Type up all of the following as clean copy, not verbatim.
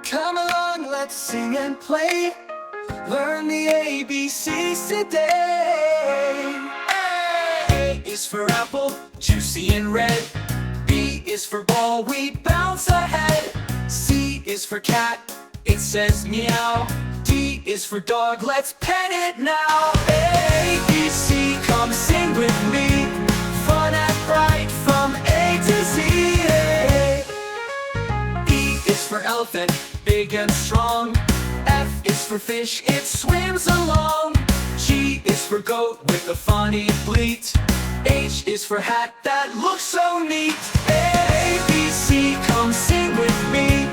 Come along, let's sing and play. Learn the ABCs today. A is for apple, juicy and red. B is for ball, we bounce ahead. C is for cat, it says meow. D is for dog, let's pet it now. A, B, C, come sing with me. Fun and bright from A to Z. E is for elephant, big and strong. F is for fish, it swims along. G is for goat with a funny bleat. H is for hat that looks so neat. A, B, C, come sing with me.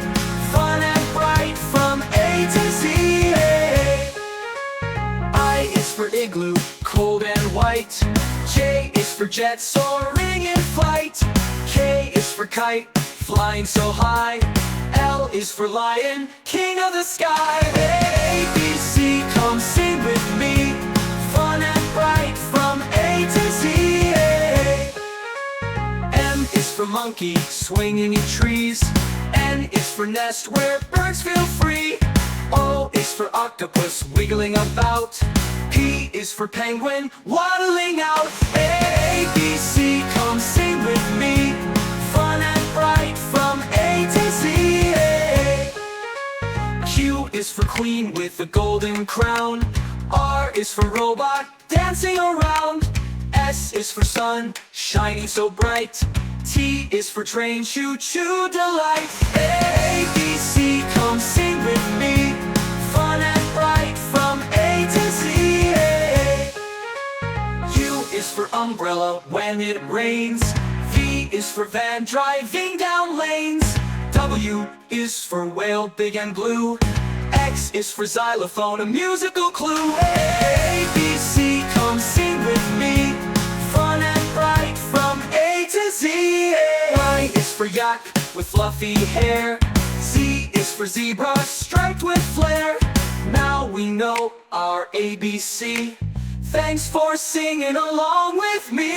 Fun and bright from A to Z. I is for igloo, cold and white. J is for jet, soaring in flight. K is for kite, flying so high. L is for lion, king of the sky. A, B, C, come sing with me. Fun and bright from A to Z. M is for monkey, swinging in trees. N is for nest, where birds feel free. O is for octopus, wiggling about. P is for penguin, waddling out. A, B, C, come sing with me. Fun and bright from A to Z. Q is for queen with a golden crown. R is for robot, dancing around. S is for sun, shining so bright. T is for train, choo-choo delight. A, B, C, come sing with me. Fun and bright from A to Z. U is for umbrella when it rains. V is for van, driving down lanes. W is for whale, big and blue. X is for xylophone, a musical clue. A, B, C, come sing with me. Fun and bright from A to Z. Y is for yak with fluffy hair. Z is for zebra, striped with flair. Now we know our ABC. Thanks for singing along with me.